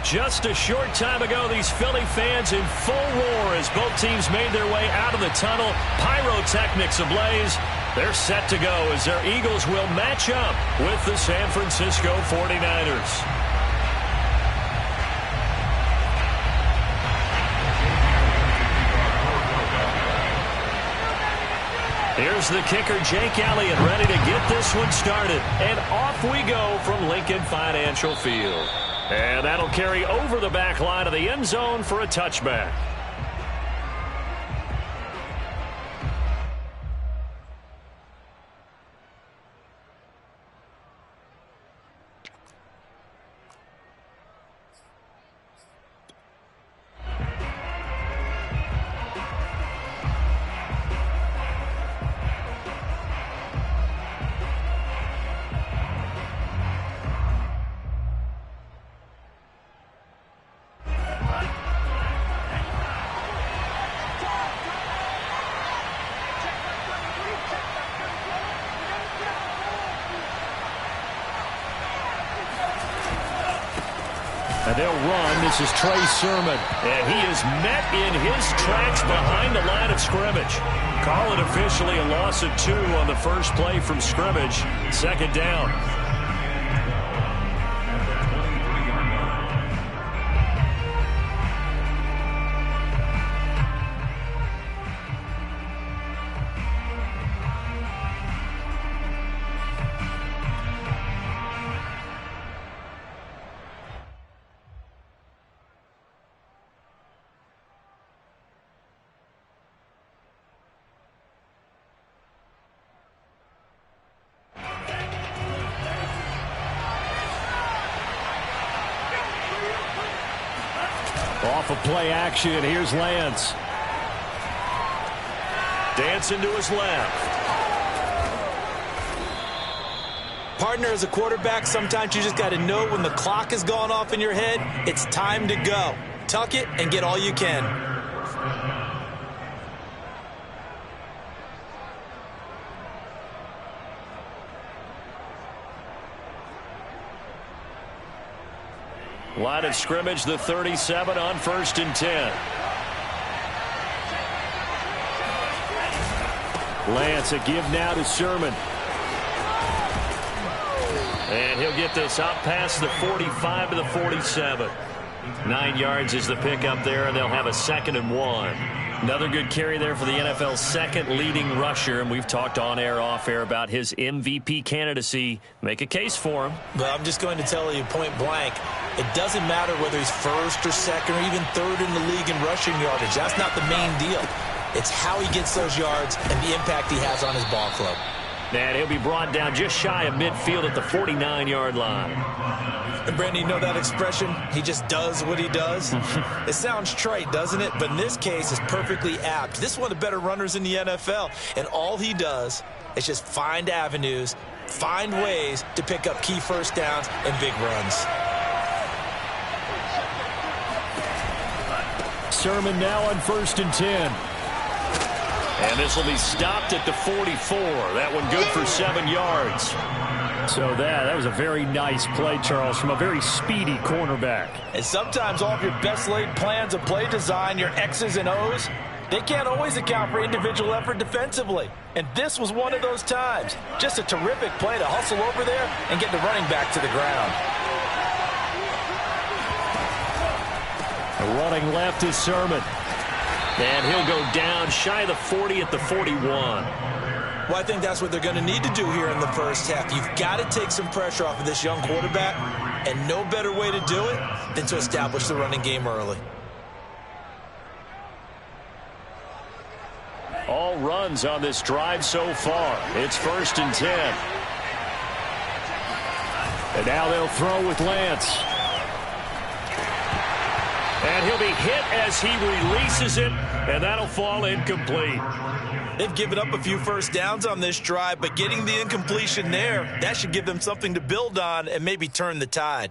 Just a short time ago, these Philly fans in full roar as both teams made their way out of the tunnel. Pyrotechnics ablaze. They're set to go as their Eagles will match up with the San Francisco 49ers. Here's the kicker, Jake Elliott, ready to get this one started. And off we go from Lincoln Financial Field. And that'll carry over the back line of the end zone for a touchback. And they'll run. This is Trey Sermon. And he is met in his tracks behind the line of scrimmage. Call it officially a loss of 2 on the first play from scrimmage. Second down. Off of play action, here's Lance. Dancing to his left. Partner, as a quarterback, sometimes you just got to know when the clock has gone off in your head, it's time to go. Tuck it and get all you can. Line of scrimmage, the 37 on 1st and 10. Lance, a give now to Sermon. And he'll get this up past the 45 to the 47. 9 yards is the pickup there, and they'll have a 2nd and 1. Another good carry there for the NFL's second leading rusher, and we've talked on air, off air about his MVP candidacy. Make a case for him. But I'm just going to tell you point blank, it doesn't matter whether he's 1st or 2nd or even 3rd in the league in rushing yardage. That's not the main deal. It's how he gets those yards and the impact he has on his ball club. And he'll be brought down just shy of midfield at the 49-yard line. And Brandon, you know that expression? He just does what he does? It sounds trite, doesn't it? But in this case, it's perfectly apt. This is one of the better runners in the NFL. And all he does is just find avenues, find ways to pick up key first downs and big runs. Sermon now on 1st and 10. And this will be stopped at the 44. That one good for 7 yards. So that was a very nice play, Charles, from a very speedy cornerback. And sometimes all of your best laid plans of play design, your X's and O's, they can't always account for individual effort defensively. And this was one of those times. Just a terrific play to hustle over there and get the running back to the ground. Running left is Sermon. And he'll go down shy of the 40 at the 41. Well, I think that's what they're going to need to do here in the first half. You've got to take some pressure off of this young quarterback, and no better way to do it than to establish the running game early. All runs on this drive so far. It's 1st and 10. And now they'll throw with Lance. And he'll be hit as he releases it, and that'll fall incomplete. They've given up a few first downs on this drive, but getting the incompletion there, that should give them something to build on and maybe turn the tide.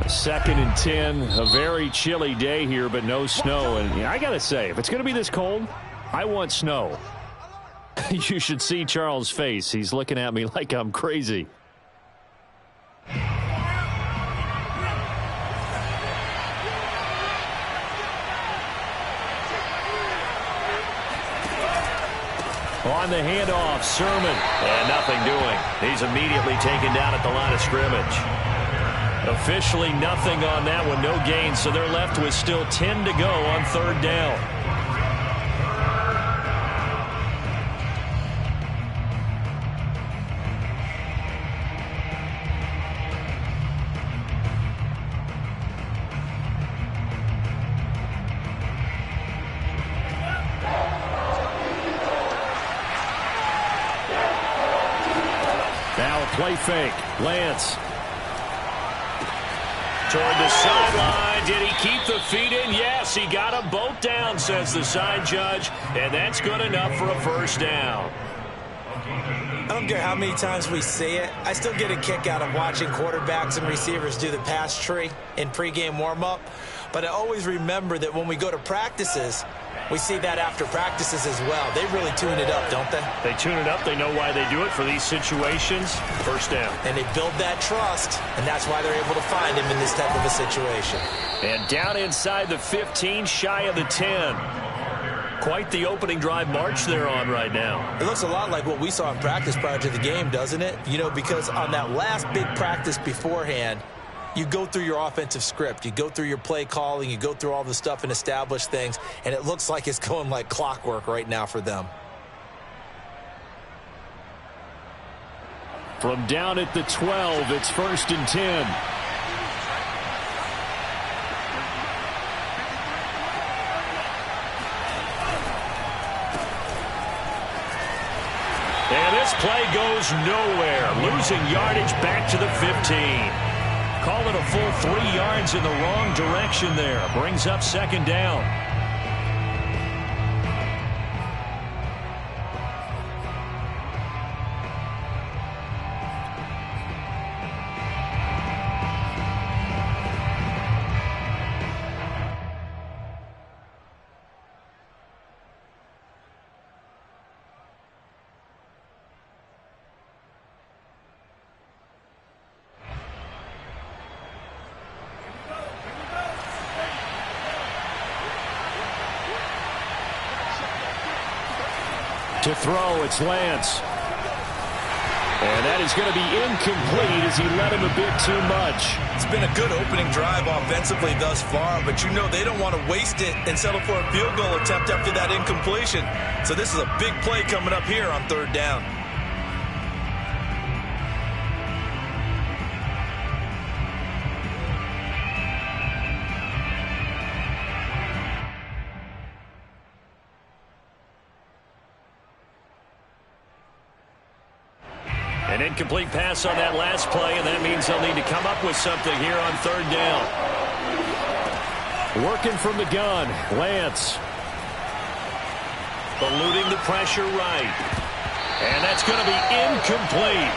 2nd and 10. A very chilly day here, but no snow. And I got to say, if it's going to be this cold, I want snow. You should see Charles' face. He's looking at me like I'm crazy. On the handoff, Sermon. And nothing doing. He's immediately taken down at the line of scrimmage. Officially nothing on that one. No gain, so they're left with still 10 to go on 3rd down. Play fake. Lance. Toward the sideline. Did he keep the feet in? Yes, he got them both down, says the side judge. And that's good enough for a 1st down. I don't care how many times we see it. I still get a kick out of watching quarterbacks and receivers do the pass tree in pregame warm-up. But I always remember that when we go to practices, we see that after practices as well. They really tune it up, don't they? They tune it up. They know why they do it for these situations. 1st down. And they build that trust, and that's why they're able to find him in this type of a situation. And down inside the 15, shy of the 10. Quite the opening drive march they're on right now. It looks a lot like what we saw in practice prior to the game, doesn't it? You know, because on that last big practice beforehand, you go through your offensive script. You go through your play calling. You go through all the stuff and establish things. And it looks like it's going like clockwork right now for them. From down at the 12, it's 1st and 10. And this play goes nowhere. Losing yardage back to the 15. Call it a full 3 yards in the wrong direction there. Brings up 2nd down. To throw, it's Lance. And that is going to be incomplete as he led him a bit too much. It's been a good opening drive offensively thus far, but you know they don't want to waste it and settle for a field goal attempt after that incompletion. So this is a big play coming up here on 3rd down. An incomplete pass on that last play, and that means they'll need to come up with something here on 3rd down. Working from the gun, Lance. Eluding the pressure right. And that's going to be incomplete.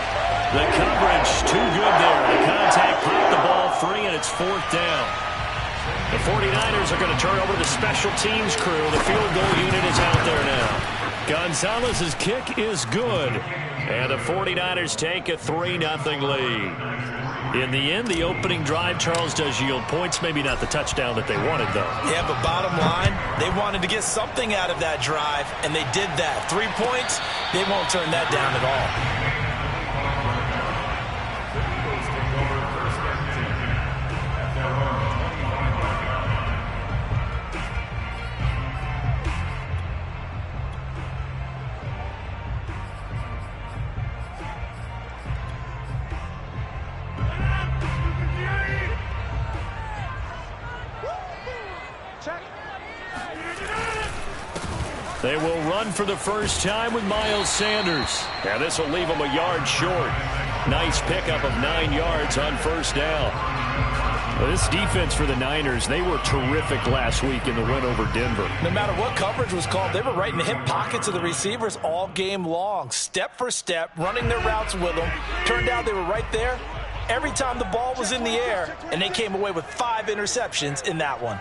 The coverage too good there. The contact popped the ball free, and it's 4th down. The 49ers are going to turn over the special teams crew. The field goal unit is out there now. Gonzalez's kick is good. And the 49ers take a 3-0 lead. In the end, the opening drive, Charles, does yield points. Maybe not the touchdown that they wanted, though. Yeah, but bottom line, they wanted to get something out of that drive, and they did that. 3 points, they won't turn that down at all. They will run for the first time with Miles Sanders. Now this will leave them a yard short. Nice pickup of 9 yards on 1st down. Well, this defense for the Niners, they were terrific last week in the win over Denver. No matter what coverage was called, they were right in the hip pockets of the receivers all game long. Step for step, running their routes with them. Turned out they were right there every time the ball was in the air, and they came away with 5 interceptions in that one.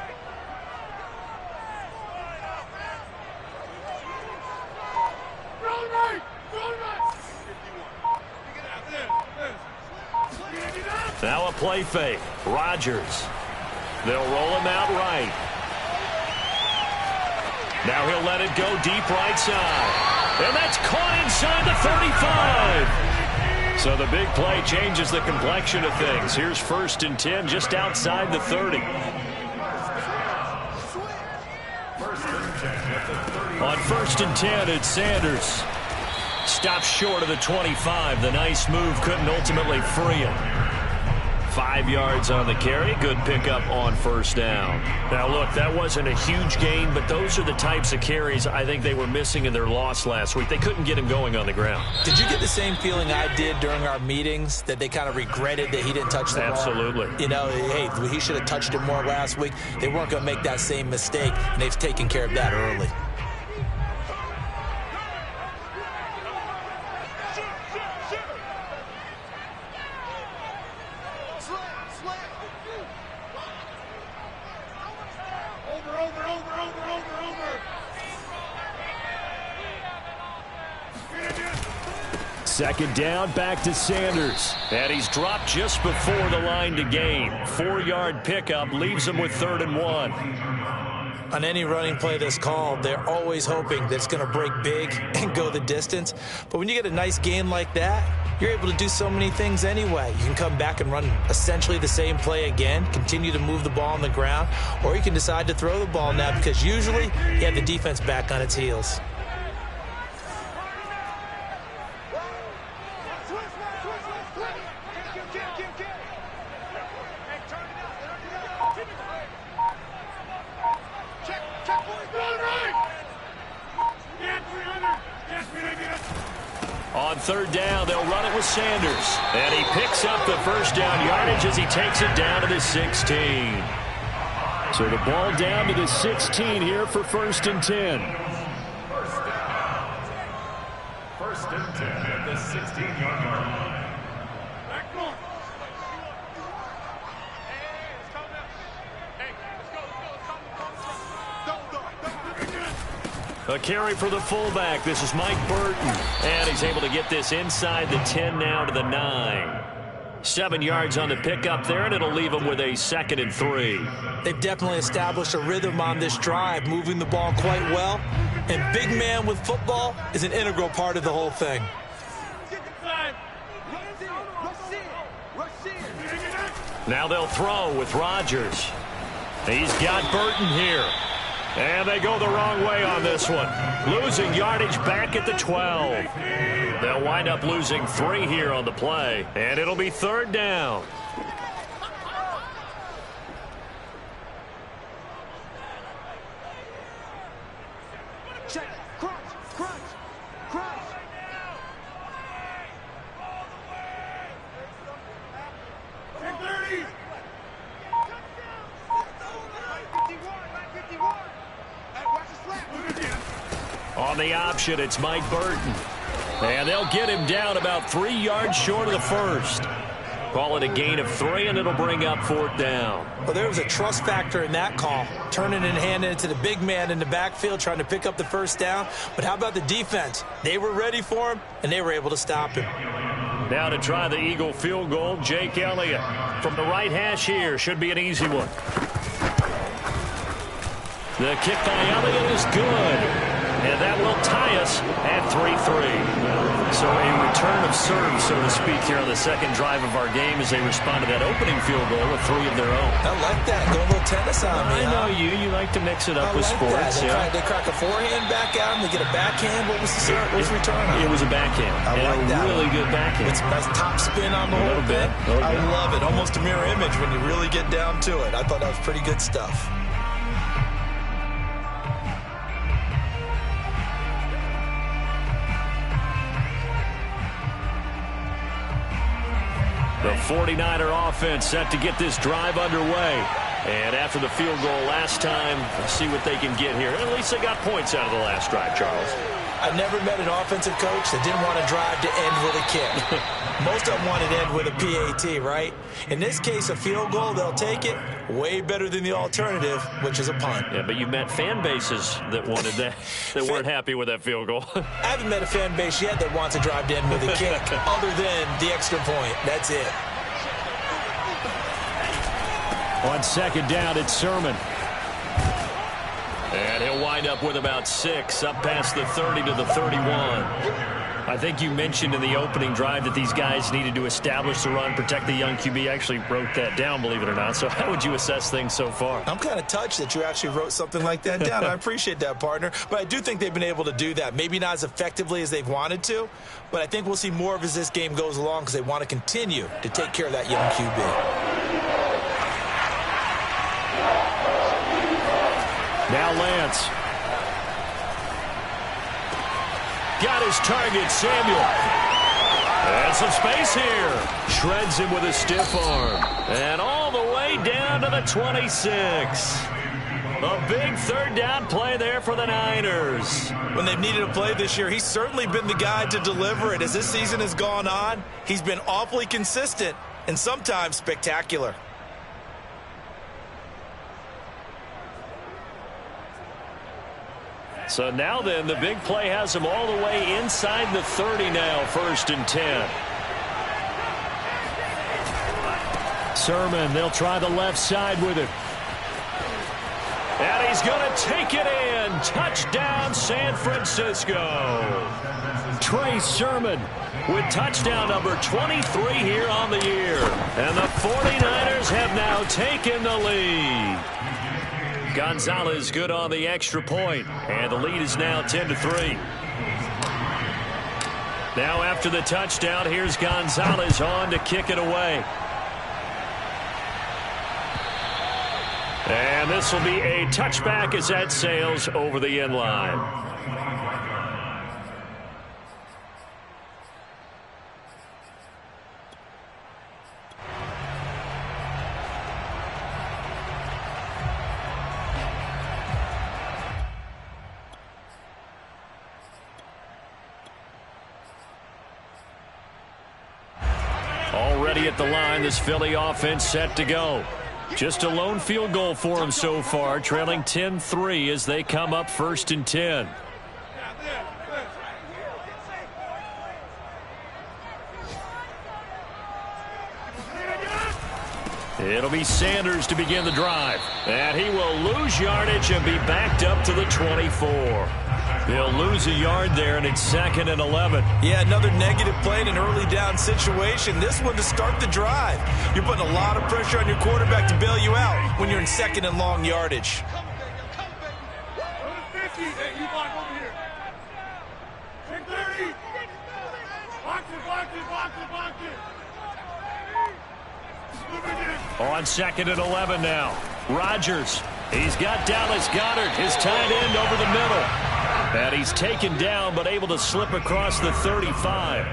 Now a play fake. Rodgers. They'll roll him out right. Now he'll let it go deep right side. And that's caught inside the 35. So the big play changes the complexion of things. Here's 1st and 10 just outside the 30. On 1st and 10, it's Sanders. Stops short of the 25. The nice move couldn't ultimately free him. 5 yards on the carry. Good pickup on 1st down. Now, look, that wasn't a huge gain, but those are the types of carries I think they were missing in their loss last week. They couldn't get him going on the ground. Did you get the same feeling I did during our meetings, that they kind of regretted that he didn't touch the ball? Absolutely. You know, hey, he should have touched it more last week. They weren't going to make that same mistake, and they've taken care of that early. Second down, back to Sanders. And he's dropped just before the line to gain. 4-yard pickup leaves him with 3rd and 1. On any running play that's called, they're always hoping that it's going to break big and go the distance. But when you get a nice gain like that, you're able to do so many things anyway. You can come back and run essentially the same play again, continue to move the ball on the ground, or you can decide to throw the ball now because usually you have the defense back on its heels. On 3rd down, they'll run it with Sanders. And he picks up the 1st down yardage as he takes it down to the 16. So the ball down to the 16 here for 1st and 10. 1st and 10 at the 16-yard line. A carry for the fullback. This is Mike Burton. And he's able to get this inside the 10 now to the 9. 7 yards on the pickup there, and it'll leave him with a 2nd and 3. They've definitely established a rhythm on this drive, moving the ball quite well. And big man with football is an integral part of the whole thing. Now they'll throw with Rodgers. He's got Burton here. And they go the wrong way on this one. Losing yardage back at the 12. They'll wind up losing 3 here on the play. And it'll be 3rd down. Check. Crunch. On the option, it's Mike Burton. And they'll get him down about 3 yards short of the 1st. Call it a gain of 3, and it'll bring up 4th down. Well, there was a trust factor in that call. Turning and handing it to the big man in the backfield, trying to pick up the 1st down. But how about the defense? They were ready for him, and they were able to stop him. Now to try the Eagle field goal, Jake Elliott. From the right hash here, should be an easy one. The kick by Elliott is good. And that will tie us at 3-3. So a return of serve, so to speak, here on the 2nd drive of our game as they respond to that opening field goal with 3 of their own. I like that. Go a little tennis on me. I know you. You like to mix it up with sports. They crack a forehand back out, and they get a backhand. What was the return on? It was a backhand. I like that. Really good backhand. It's a nice top spin on the whole thing. I love it. Almost a mirror image when you really get down to it. I thought that was pretty good stuff. The 49er offense set to get this drive underway. And after the field goal last time, let's see what they can get here. At least they got points out of the last drive, Charles. I never met an offensive coach that didn't want to drive to end with a kick. Most of them want to end with a PAT, right? In this case, a field goal, they'll take it. Way better than the alternative, which is a punt. Yeah, but you met fan bases that wanted that, that weren't happy with that field goal. I haven't met a fan base yet that wants to drive to end with a kick, other than the extra point. That's it. On second down, it's Sermon. And he'll wind up with about 6, up past the 30 to the 31. I think you mentioned in the opening drive that these guys needed to establish the run, protect the young QB. I actually wrote that down, believe it or not. So how would you assess things so far? I'm kind of touched that you actually wrote something like that down. I appreciate that, partner. But I do think they've been able to do that. Maybe not as effectively as they've wanted to, but I think we'll see more of as this game goes along because they want to continue to take care of that young QB. Now Lance. Got his target, Samuel. And some space here. Shreds him with a stiff arm. And all the way down to the 26. A big third down play there for the Niners. When they've needed a play this year, he's certainly been the guy to deliver it. As this season has gone on, he's been awfully consistent and sometimes spectacular. So now then, the big play has him all the way inside the 30 now, 1st and 10. Sermon, they'll try the left side with it. And he's going to take it in. Touchdown, San Francisco. Trey Sermon with touchdown number 23 here on the year. And the 49ers have now taken the lead. Gonzalez good on the extra point, and the lead is now 10-3. Now after the touchdown, here's Gonzalez on to kick it away. And this will be a touchback as that sails over the end line. Already at the line, this Philly offense set to go. Just a lone field goal for them so far, trailing 10-3 as they come up 1st and 10. It'll be Sanders to begin the drive. And he will lose yardage and be backed up to the 24. He'll lose a yard there, and it's 2nd and 11. Yeah, another negative play in an early down situation. This one to start the drive. You're putting a lot of pressure on your quarterback to bail you out when you're in 2nd and long yardage. On 2nd and 11 now. Rodgers. He's got Dallas Goedert, his tight end, over the middle. And he's taken down but able to slip across the 35.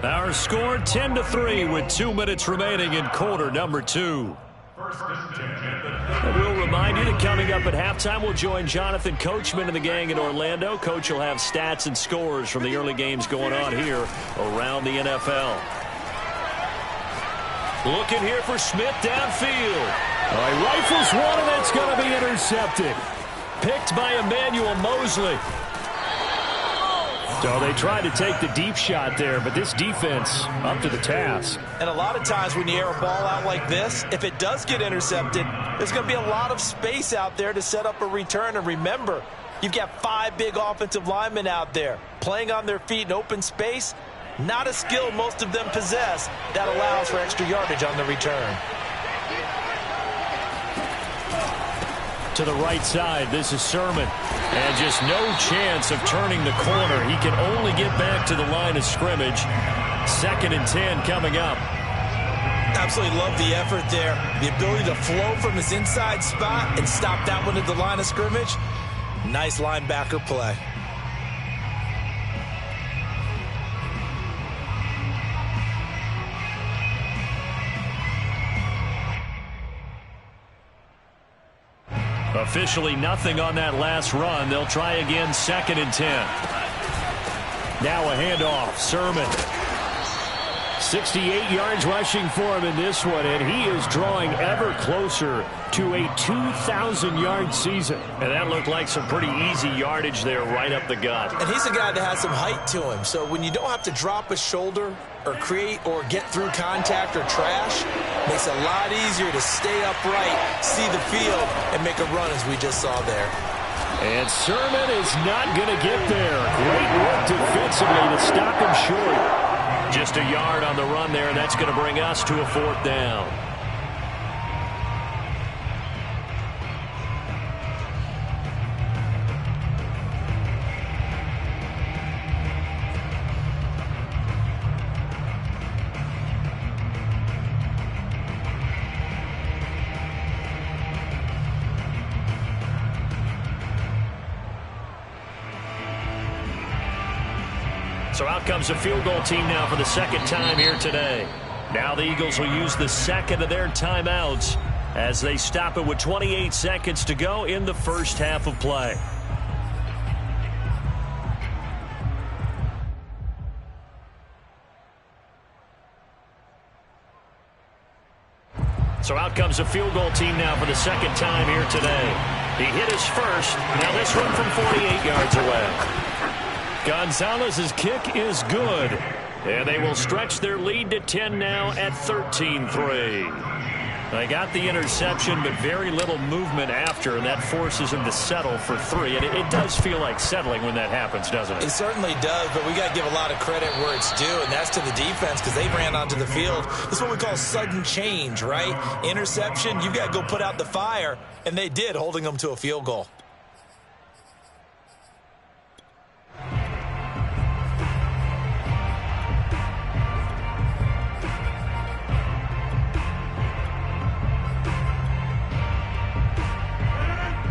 Our score 10-3 with 2 minutes remaining in quarter number 2. And we'll remind you that coming up at halftime, we'll join Jonathan Coachman and the gang in Orlando. Coach will have stats and scores from the early games going on here around the NFL. Looking here for Smith downfield. He rifles one, and that's going to be intercepted. Picked by Emmanuel Mosley. So they tried to take the deep shot there, but this defense up to the task. And a lot of times when you air a ball out like this, if it does get intercepted, there's going to be a lot of space out there to set up a return. And remember, you've got 5 big offensive linemen out there playing on their feet in open space. Not a skill most of them possess that allows for extra yardage on the return. To the right side, this is Sermon. And just no chance of turning the corner. He can only get back to the line of scrimmage. 2nd and 10 coming up. Absolutely love the effort there. The ability to flow from his inside spot and stop that one at the line of scrimmage. Nice linebacker play. Officially nothing on that last run. They'll try again 2nd and 10. Now a handoff. Sermon. 68 yards rushing for him in this one, and he is drawing ever closer to a 2,000-yard season. And that looked like some pretty easy yardage there right up the gut. And he's a guy that has some height to him, so when you don't have to drop a shoulder or create or get through contact or trash, makes it a lot easier to stay upright, see the field, and make a run as we just saw there. And Sermon is not going to get there. Great work defensively to stop him short. Just a yard on the run there, and that's going to bring us to a 4th down. So out comes the field goal team now for the second time here today. Now the Eagles will use the second of their timeouts as they stop it with 28 seconds to go in the first half of play. So out comes the field goal team now for the second time here today. He hit his first. Now this one from 48 yards away. Gonzalez's kick is good. And they will stretch their lead to 10 now at 13-3. They got the interception, but very little movement after, and that forces him to settle for 3. And it does feel like settling when that happens, doesn't it? It certainly does, but we got to give a lot of credit where it's due, and that's to the defense because they ran onto the field. This is what we call sudden change, right? Interception, you got to go put out the fire, and they did, holding them to a field goal.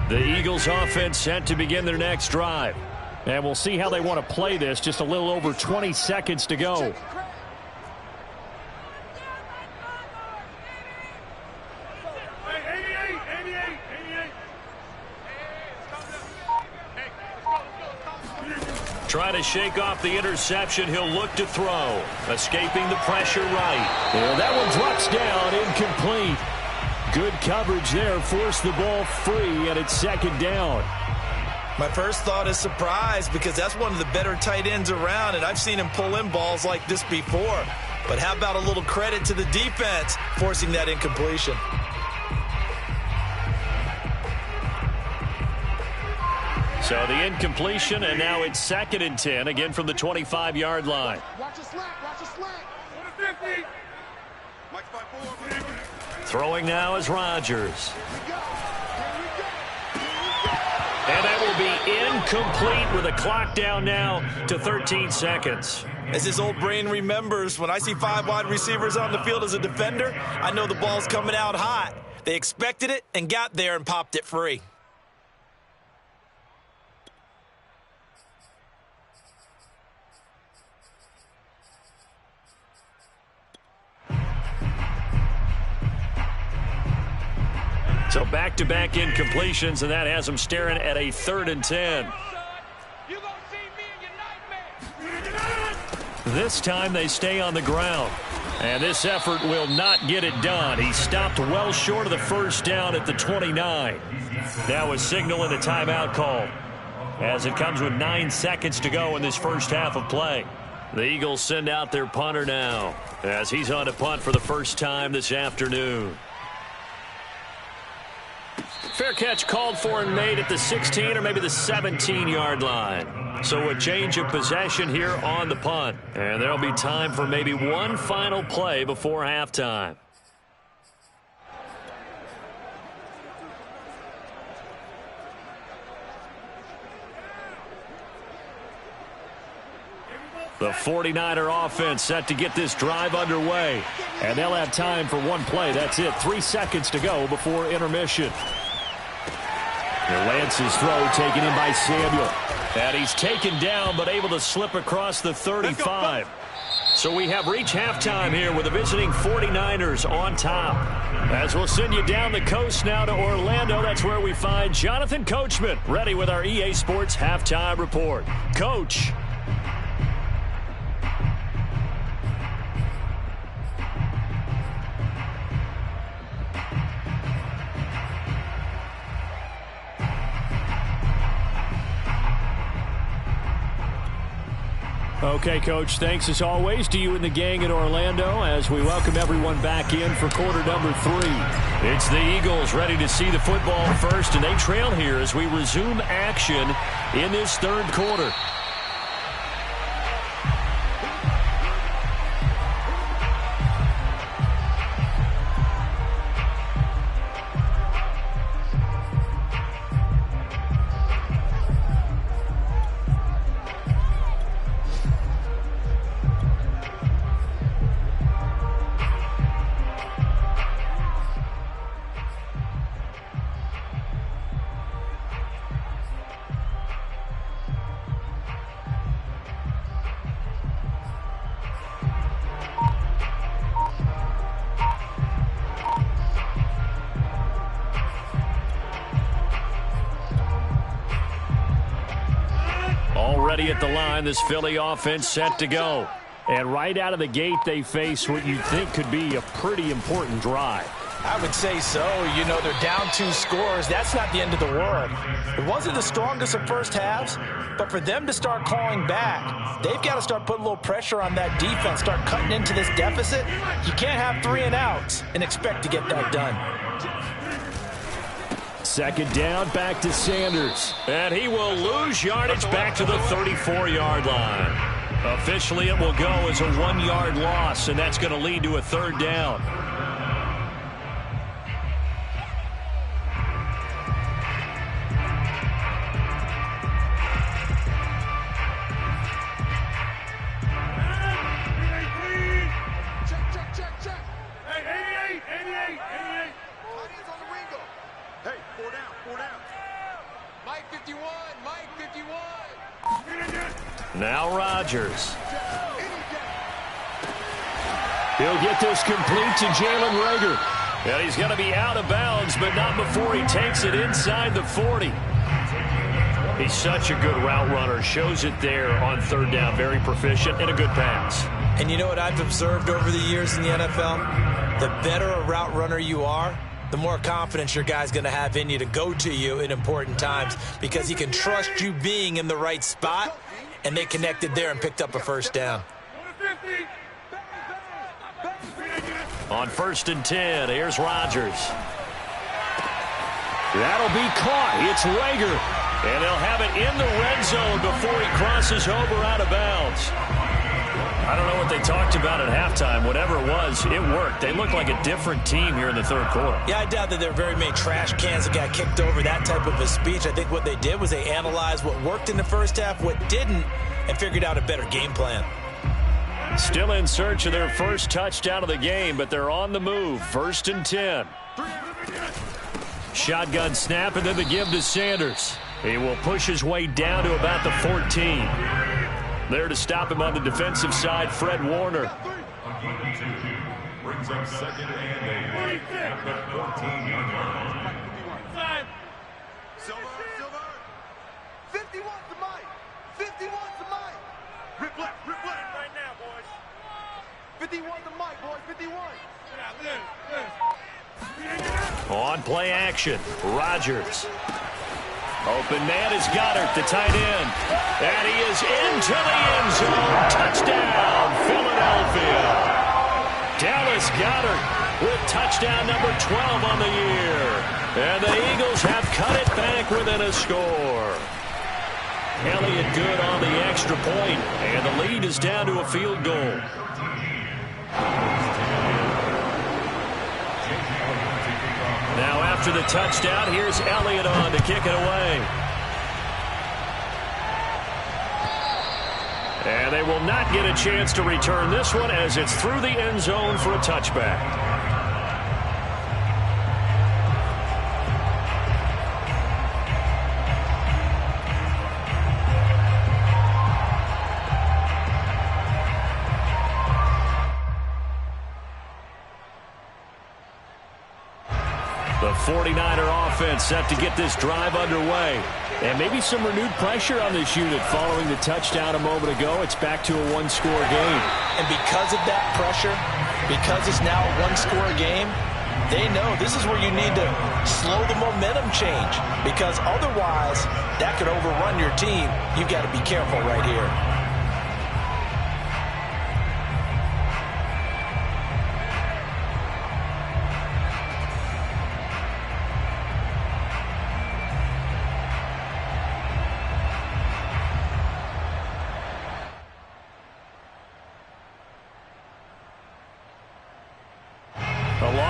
The Eagles offense set to begin their next drive. And we'll see how they want to play this. Just a little over 20 seconds to go. Trying to shake off the interception. He'll look to throw. Escaping the pressure right. And that one drops down, incomplete. Good coverage there, forced the ball free, and it's second down. My first thought is surprise because that's one of the better tight ends around, and I've seen him pull in balls like this before. But how about a little credit to the defense forcing that incompletion? So the incompletion, and now it's 2nd and 10, again from the 25-yard line. Watch the slant. Watch the slant. Throwing now is Rodgers. And that will be incomplete with a clock down now to 13 seconds. As his old brain remembers, when I see 5 wide receivers on the field as a defender, I know the ball's coming out hot. They expected it and got there and popped it free. So back-to-back incompletions, and that has them staring at a 3rd and 10. This time they stay on the ground. And this effort will not get it done. He stopped well short of the first down at the 29. Now a signal and a timeout call as it comes with 9 seconds to go in this first half of play. The Eagles send out their punter now as he's on to punt for the first time this afternoon. Fair catch called for and made at the 16 or maybe the 17-yard line. So a change of possession here on the punt. And there'll be time for maybe one final play before halftime. The 49er offense set to get this drive underway. And they'll have time for one play. That's it. 3 seconds to go before intermission. Lance's throw taken in by Samuel. And he's taken down but able to slip across the 35. So we have reached halftime here with the visiting 49ers on top. As we'll send you down the coast now to Orlando, that's where we find Jonathan Coachman ready with our EA Sports Halftime Report. Coach. Okay, Coach, thanks as always to you and the gang in Orlando as we welcome everyone back in for quarter number 3. It's the Eagles ready to see the football first, and they trail here as we resume action in this third quarter. Already at the line, this Philly offense set to go. And right out of the gate, they face what you'd think could be a pretty important drive. I would say so. You know, they're down 2 scores. That's not the end of the world. It wasn't the strongest of first halves, but for them to start clawing back, they've got to start putting a little pressure on that defense, start cutting into this deficit. You can't have 3 and outs and expect to get that done. Second down, back to Sanders. And he will lose yardage back to the 34-yard line. Officially, it will go as a 1-yard loss, and that's going to lead to a third down. Now Rodgers. He'll get this complete to Jalen Reagor. And he's going to be out of bounds, but not before he takes it inside the 40. He's such a good route runner. Shows it there on third down. Very proficient and a good pass. And you know what I've observed over the years in the NFL? The better a route runner you are, the more confidence your guy's going to have in you to go to you in important times because he can trust you being in the right spot. And they connected there and picked up a first down. On 1st and 10, here's Rodgers. That'll be caught. It's Reagor. And they'll have it in the red zone before he crosses over out of bounds. I don't know what they talked about at halftime. Whatever it was, it worked. They look like a different team here in the third quarter. Yeah, I doubt that there are very many trash cans that got kicked over, that type of a speech. I think what they did was they analyzed what worked in the first half, what didn't, and figured out a better game plan. Still in search of their first touchdown of the game, but they're on the move. 1st and 10. Shotgun snap, and then the give to Sanders. He will push his way down to about the 14. There to stop him on the defensive side, Fred Warner. Brings up 2nd and 8 at the 14-yard line. Silver. 51 to Mike. 51 to Mike. Rip left right now, boys. 51 to Mike, boys. 51. On play action, Rodgers. Open man is Goddard, the tight end. And he is into the end zone. Touchdown, Philadelphia. Dallas Goddard with touchdown number 12 on the year. And the Eagles have cut it back within a score. Elliott good on the extra point, and the lead is down to a field goal. Now after the touchdown, here's Elliott on to kick it away. And they will not get a chance to return this one as it's through the end zone for a touchback. The 49er offense set to get this drive underway. And maybe some renewed pressure on this unit following the touchdown a moment ago. It's back to a one-score game. And because of that pressure, because it's now a one-score game, they know this is where you need to slow the momentum change. Because otherwise, that could overrun your team. You've got to be careful right here.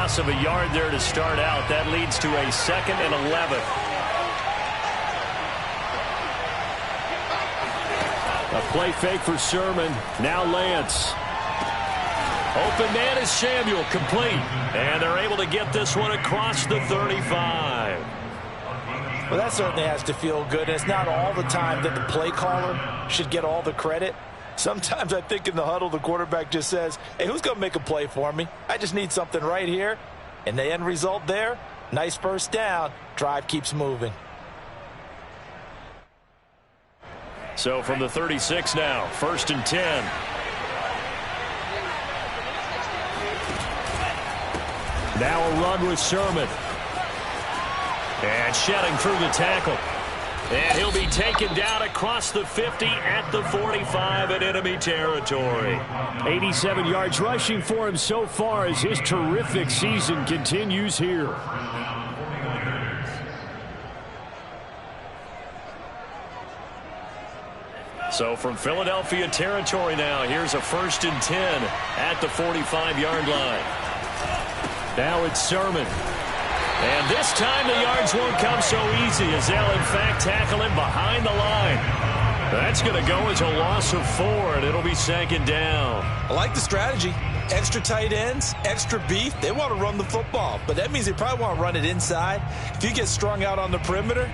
loss of a yard there to start out. That leads to a 2nd and 11. A play fake for Sermon. Now Lance. Open man is Samuel, complete. And they're able to get this one across the 35. Well, that certainly has to feel good. It's not all the time that the play caller should get all the credit. Sometimes I think in the huddle, the quarterback just says, hey, who's going to make a play for me? I just need something right here. And the end result there, nice first down. Drive keeps moving. So from the 36 now, 1st and 10. Now a run with Sermon. And shedding through the tackle. And he'll be taken down across the 50 at the 45 in enemy territory. 87 yards rushing for him so far as his terrific season continues here. So from Philadelphia territory now, here's a 1st and 10 at the 45-yard line. Now it's Sermon. And this time the yards won't come so easy as they'll in fact tackle him behind the line. That's going to go as a loss of 4, and it'll be 2nd down. I like the strategy. Extra tight ends, extra beef. They want to run the football, but that means they probably want to run it inside. If you get strung out on the perimeter,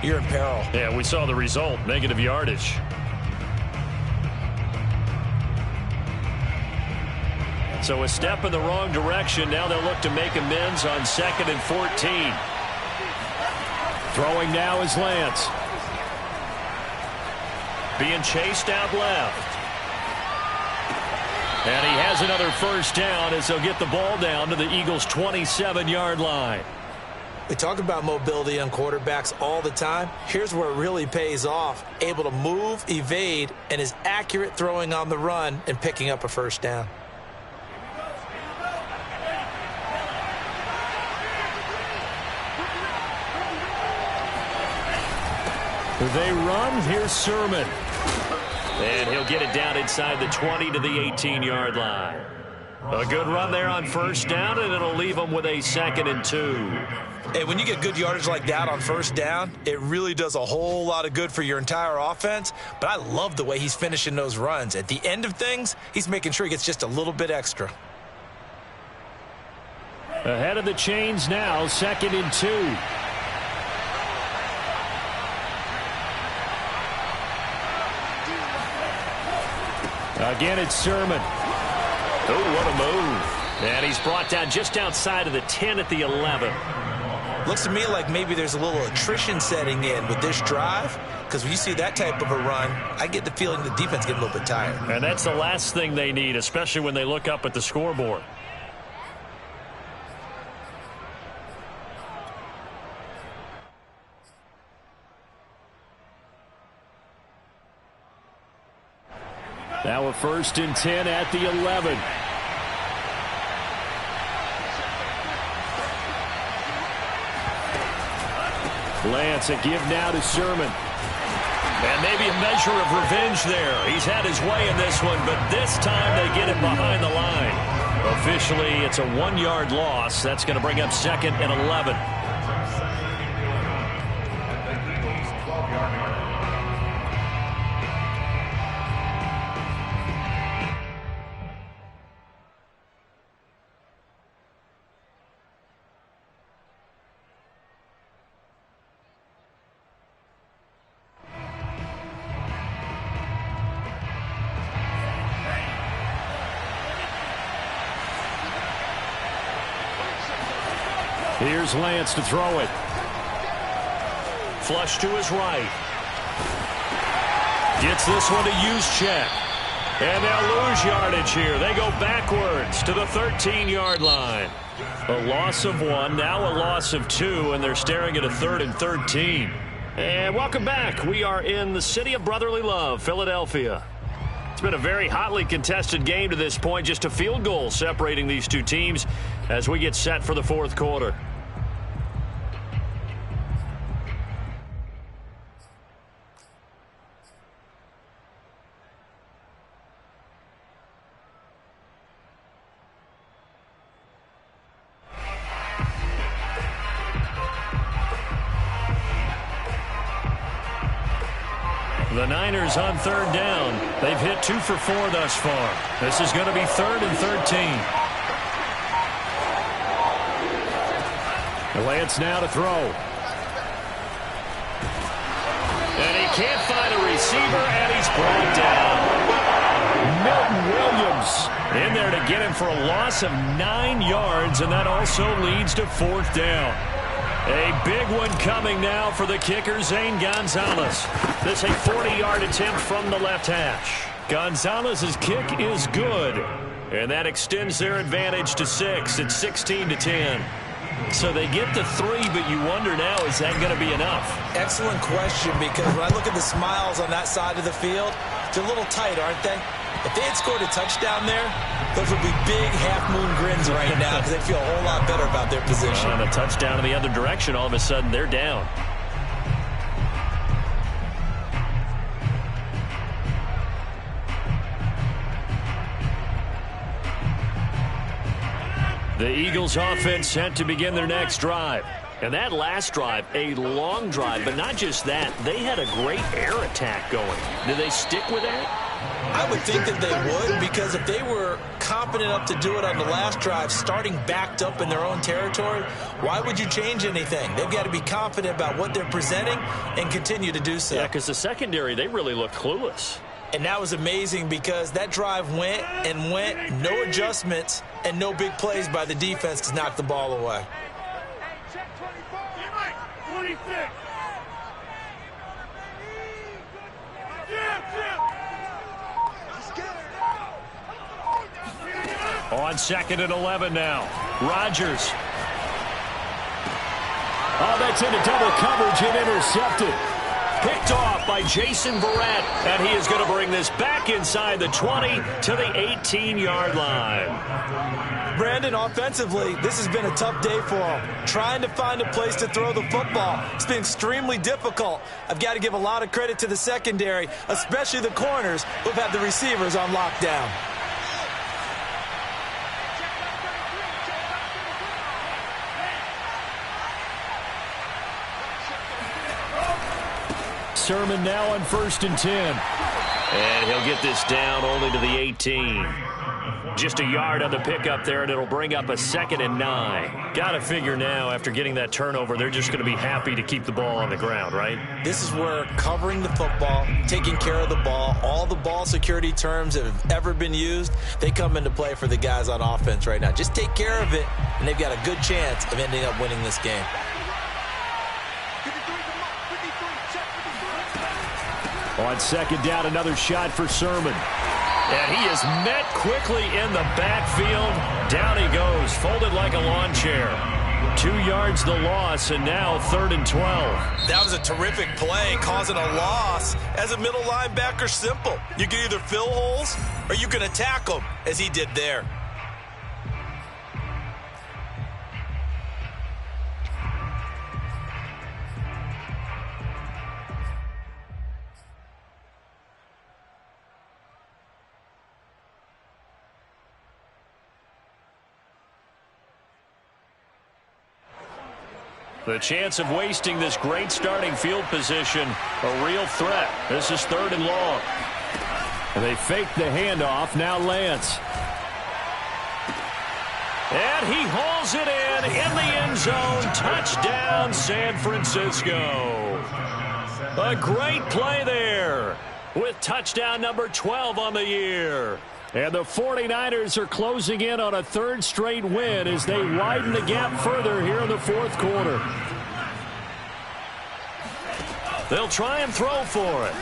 you're in peril. Yeah, we saw the result, negative yardage. So a step in the wrong direction. Now they'll look to make amends on 2nd and 14. Throwing now is Lance. Being chased out left. And he has another first down as they'll get the ball down to the Eagles' 27-yard line. We talk about mobility on quarterbacks all the time. Here's where it really pays off. Able to move, evade, and is accurate throwing on the run and picking up a first down. They run. Here's Sermon. And he'll get it down inside the 20 to the 18-yard line. A good run there on first down, and it'll leave them with a 2nd and 2. Hey, when you get good yardage like that on first down, it really does a whole lot of good for your entire offense. But I love the way he's finishing those runs. At the end of things, he's making sure he gets just a little bit extra. Ahead of the chains now, 2nd and 2. Again, it's Sermon. Oh, what a move. And he's brought down just outside of the 10 at the 11. Looks to me like maybe there's a little attrition setting in with this drive, because when you see that type of a run, I get the feeling the defense getting a little bit tired. And that's the last thing they need, especially when they look up at the scoreboard. Now a 1st and 10 at the 11. Lance, a give now to Sermon. And maybe a measure of revenge there. He's had his way in this one, but this time they get it behind the line. Officially, it's a 1-yard loss. That's going to bring up 2nd and 11. Here's Lance to throw it. Flush to his right. Gets this one to use check. And they'll lose yardage here. They go backwards to the 13-yard line. A loss of 1, now a loss of 2, and they're staring at a 3rd and 13. And welcome back. We are in the city of brotherly love, Philadelphia. It's been a very hotly contested game to this point. Just a field goal separating these two teams as we get set for the 4th quarter. The Niners on third down. They've hit 2 for 4 thus far. This is going to be 3rd and 13. Lance now to throw. And he can't find a receiver, and he's brought down. Milton Williams In there to get him for a loss of 9 yards, and that also leads to 4th down. A big one coming now for the kicker, Zane Gonzalez. This a 40-yard attempt from the left hash. Gonzalez's kick is good, and that extends their advantage to 6. It's 16-10. So they get to 3, but you wonder now, is that going to be enough? Excellent question, because when I look at the smiles on that side of the field, they're a little tight, aren't they? If they had scored a touchdown there, those would be big half-moon grins right now because they feel a whole lot better about their position. On a touchdown in the other direction, all of a sudden they're down. The Eagles offense set to begin their next drive. And that last drive, a long drive, but not just that. They had a great air attack going. Do they stick with that? I would think that they would, because if they were competent enough to do it on the last drive, starting backed up in their own territory, why would you change anything? They've got to be confident about what they're presenting and continue to do so. Yeah, because the secondary, they really look clueless. And that was amazing because that drive went and went, no adjustments, and no big plays by the defense to knock the ball away. On 2nd and 11 now. Rodgers. Oh, that's into double coverage and intercepted. Picked off by Jason Verrett, and he is going to bring this back inside the 20 to the 18-yard line. Brandon, offensively, this has been a tough day for him. Trying to find a place to throw the football. It's been extremely difficult. I've got to give a lot of credit to the secondary, especially the corners who've had the receivers on lockdown. Sermon now on 1st and 10. And he'll get this down only to the 18. Just a yard on the pickup there, and it'll bring up a 2nd and 9. Got to figure now, after getting that turnover, they're just going to be happy to keep the ball on the ground, right? This is where covering the football, taking care of the ball, all the ball security terms that have ever been used, they come into play for the guys on offense right now. Just take care of it, and they've got a good chance of ending up winning this game. On 2nd down, another shot for Sermon. And he is met quickly in the backfield. Down he goes, folded like a lawn chair. 2 yards the loss, and now 3rd and 12. That was a terrific play, causing a loss. As a middle linebacker, simple. You can either fill holes or you can attack them, as he did there. The chance of wasting this great starting field position, a real threat. This is 3rd and long. And they fake the handoff. Now Lance. And he hauls it in the end zone. Touchdown, San Francisco. A great play there with touchdown number 12 on the year. And the 49ers are closing in on a 3rd straight win as they widen the gap further here in the 4th quarter. They'll try and throw for it.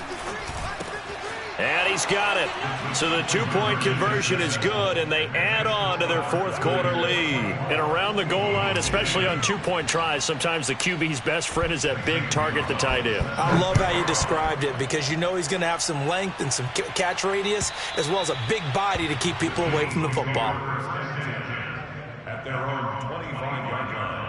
And he's got it. So the 2-point conversion is good, and they add on to their 4th quarter lead. And around the goal line, especially on 2-point tries, sometimes the QB's best friend is that big target, the tight end. I love how you described it, because you know he's going to have some length and some catch radius, as well as a big body to keep people away from the football. At their own 25-yard line.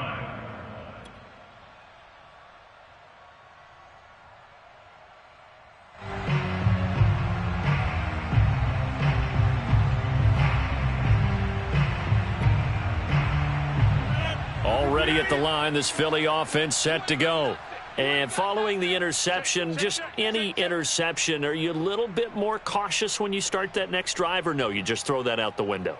Already at the line, this Philly offense set to go. And following the interception, just any interception, are you a little bit more cautious when you start that next drive, or no, you just throw that out the window?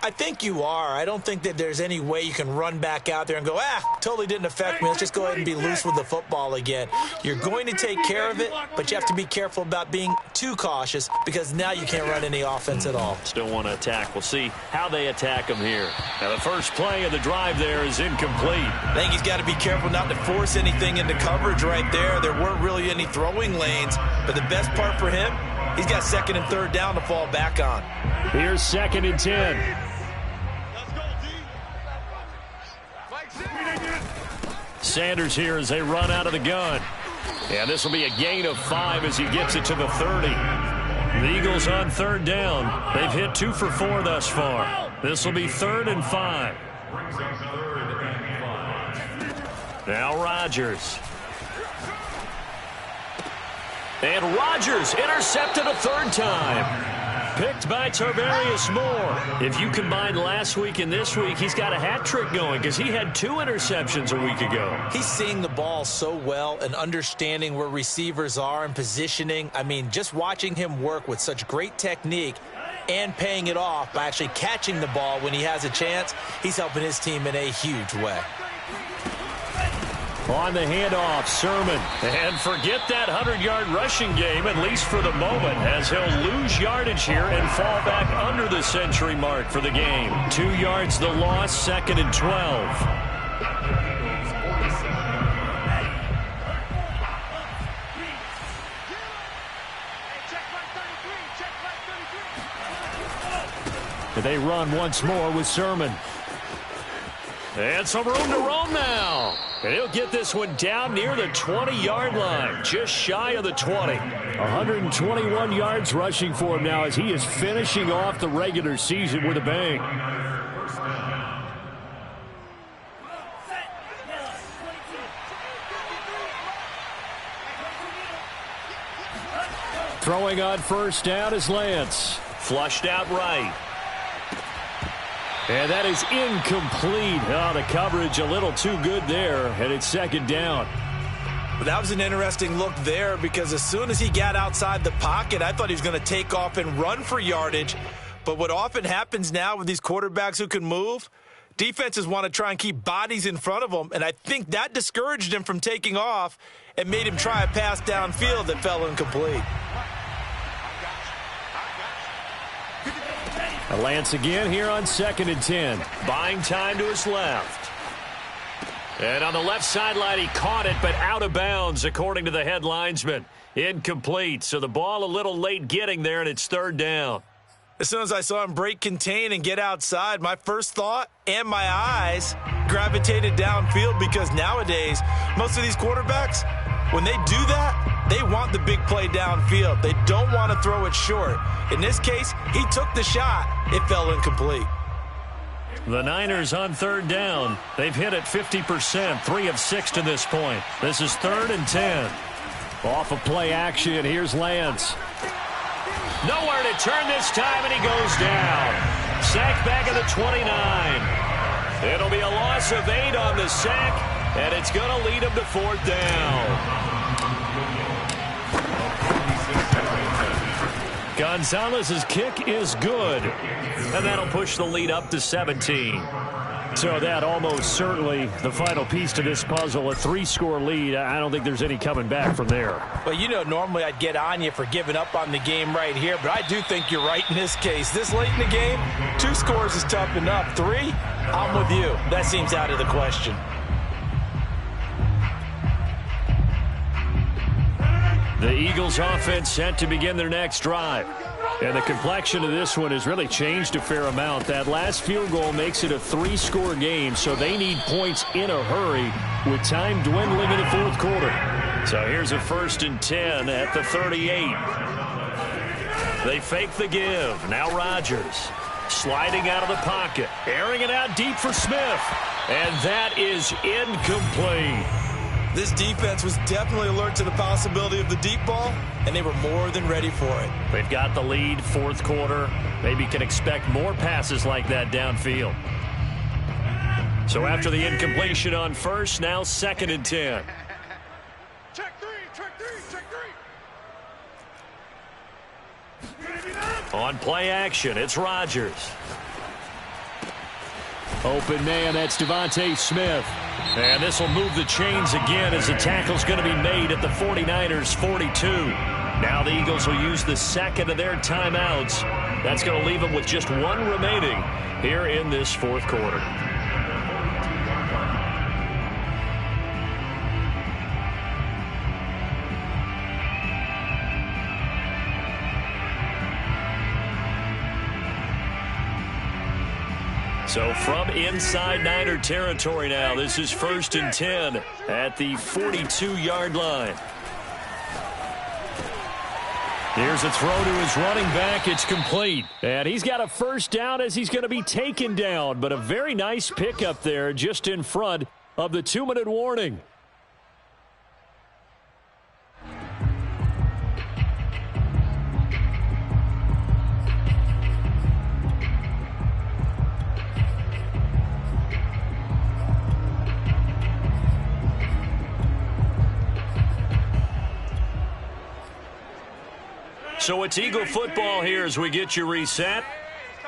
I think you are. I don't think that there's any way you can run back out there and go, totally didn't affect me. Let's just go ahead and be loose with the football again. You're going to take care of it, but you have to be careful about being too cautious because now you can't run any offense at all. Still want to attack. We'll see how they attack them here. Now, the first play of the drive there is incomplete. I think he's got to be careful not to force anything into coverage right there. There weren't really any throwing lanes, but the best part for him, he's got second and third down to fall back on. Here's 2nd and 10. Sanders here as they run out of the gun. And this will be a gain of 5 as he gets it to the 30. The Eagles on 3rd down. They've hit 2 for 4 thus far. This will be 3rd and 5. Now Rodgers. And Rodgers intercepted a 3rd time. Picked by Tarvarius Moore. If you combine last week and this week, he's got a hat trick going because he had 2 interceptions a week ago. He's seeing the ball so well and understanding where receivers are and positioning. I mean, just watching him work with such great technique and paying it off by actually catching the ball when he has a chance, he's helping his team in a huge way. On the handoff, Sermon. And forget that 100-yard rushing game, at least for the moment, as he'll lose yardage here and fall back under the century mark for the game. 2 yards the loss, 2nd and 12. They run once more with Sermon. And some room to roam now. And he'll get this one down near the 20-yard line, just shy of the 20. 121 yards rushing for him now as he is finishing off the regular season with a bang. Throwing on 1st down is Lance. Flushed out right. And that is incomplete. Oh, the coverage a little too good there, and it's 2nd down. But that was an interesting look there because as soon as he got outside the pocket, I thought he was going to take off and run for yardage. But what often happens now with these quarterbacks who can move, defenses want to try and keep bodies in front of them, and I think that discouraged him from taking off and made him try a pass downfield that fell incomplete. Lance again here on 2nd and 10. Buying time to his left. And on the left sideline, he caught it, but out of bounds, according to the head linesman. Incomplete, so the ball a little late getting there, and it's 3rd down. As soon as I saw him break contain and get outside, my first thought and my eyes gravitated downfield because nowadays, most of these quarterbacks, when they do that, they want the big play downfield. They don't want to throw it short. In this case, he took the shot. It fell incomplete. The Niners on 3rd down. They've hit it 50%, 3 of 6 to this point. This is 3rd and 10. Off of play action, here's Lance. Nowhere to turn this time, and he goes down. Sacked back at the 29. It'll be a loss of 8 on the sack, and it's going to lead him to 4th down. Gonzalez's kick is good, and that'll push the lead up to 17. So that almost certainly the final piece to this puzzle, a 3-score lead. I don't think there's any coming back from there. Well, you know, normally I'd get on you for giving up on the game right here, but I do think you're right in this case. This late in the game, 2 scores is tough enough. 3, I'm with you. That seems out of the question. The Eagles offense set to begin their next drive. And the complexion of this one has really changed a fair amount. That last field goal makes it a 3-score game, so they need points in a hurry with time dwindling in the 4th quarter. So here's a 1st and 10 at the 38. They fake the give. Now Rodgers sliding out of the pocket, airing it out deep for Smith. And that is incomplete. This defense was definitely alert to the possibility of the deep ball, and they were more than ready for it. They've got the lead, 4th quarter. Maybe can expect more passes like that downfield. So after the incompletion on 1st, now 2nd and 10. On play action, it's Rodgers. Open man, that's Devontae Smith. And this will move the chains again as the tackle's going to be made at the 49ers' 42. Now the Eagles will use the second of their timeouts. That's going to leave them with just one remaining here in this fourth quarter. So from inside Niner territory now, this is 1st and 10 at the 42-yard line. Here's a throw to his running back. It's complete. And he's got a first down as he's going to be taken down. But a very nice pickup there just in front of the 2-minute warning. So it's Eagle football here as we get you reset.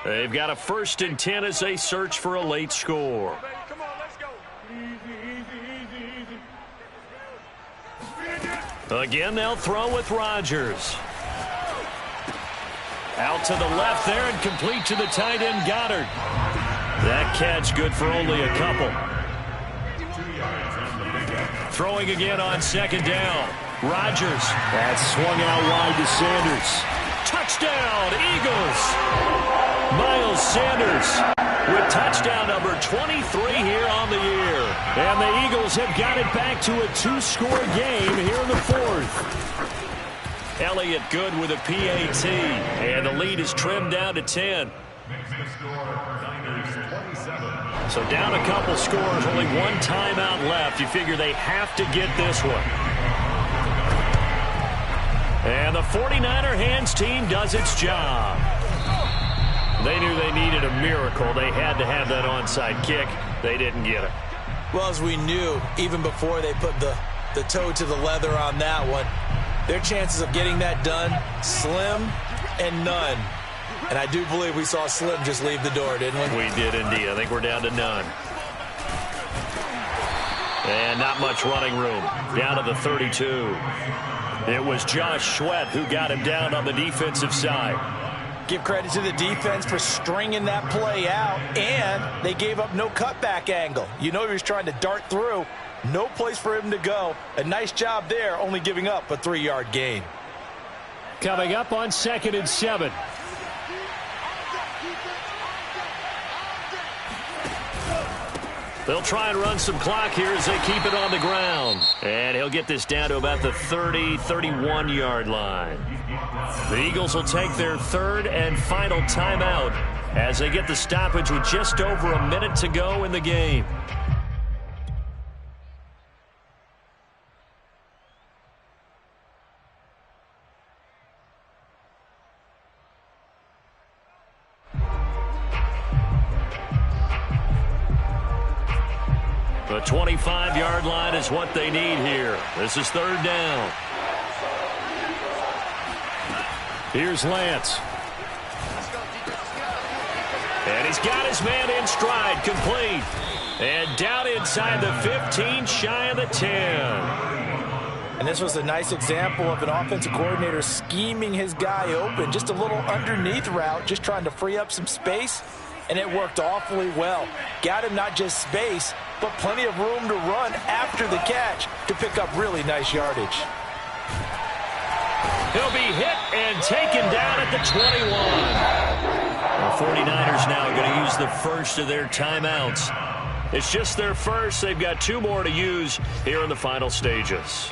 They've got a 1st and 10 as they search for a late score. Come on, let's go. Again, they'll throw with Rodgers. Out to the left there and complete to the tight end Goddard. That catch good for only a couple. Throwing again on 2nd down. Rodgers. That's swung out wide to Sanders. Touchdown, Eagles. Miles Sanders with touchdown number 23 here on the year. And the Eagles have got it back to a 2-score game here in the 4th. Elliott good with a PAT. And the lead is trimmed down to 10. So down a couple scores, only one timeout left. You figure they have to get this one. And the 49er hands team does its job. They knew they needed a miracle. They had to have that onside kick. They didn't get it. Well, as we knew, even before they put the toe to the leather on that one, their chances of getting that done, slim and none. And I do believe we saw Slim just leave the door, didn't we? We did indeed. I think we're down to none. And not much running room. Down to the 32. It was Josh Sweat who got him down on the defensive side. Give credit to the defense for stringing that play out, and they gave up no cutback angle. You know he was trying to dart through. No place for him to go. A nice job there, only giving up a 3-yard gain. Coming up on 2nd and 7. They'll try and run some clock here as they keep it on the ground. And he'll get this down to about the 30, 31-yard line. The Eagles will take their 3rd and final timeout as they get the stoppage with just over a minute to go in the game. The 25-yard line is what they need here. This is 3rd down. Here's Lance. And he's got his man in stride, complete. And down inside the 15, shy of the 10. And this was a nice example of an offensive coordinator scheming his guy open. Just a little underneath route, just trying to free up some space. And it worked awfully well. Got him not just space, but plenty of room to run after the catch to pick up really nice yardage. He'll be hit and taken down at the 21. The 49ers now going to use the first of their timeouts. It's just their first. They've got 2 more to use here in the final stages.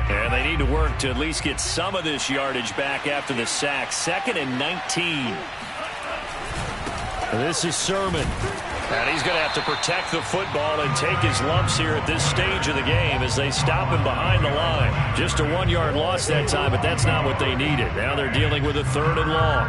And they need to work to at least get some of this yardage back after the sack. 2nd and 19. This is Sermon. And he's going to have to protect the football and take his lumps here at this stage of the game as they stop him behind the line. Just a 1-yard loss that time, but that's not what they needed. Now they're dealing with a 3rd and long.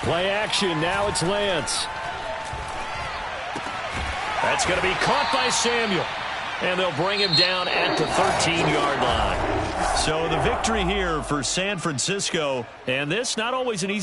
Play action. Now it's Lance. That's going to be caught by Samuel. And they'll bring him down at the 13-yard line. So the victory here for San Francisco. And this not always an easy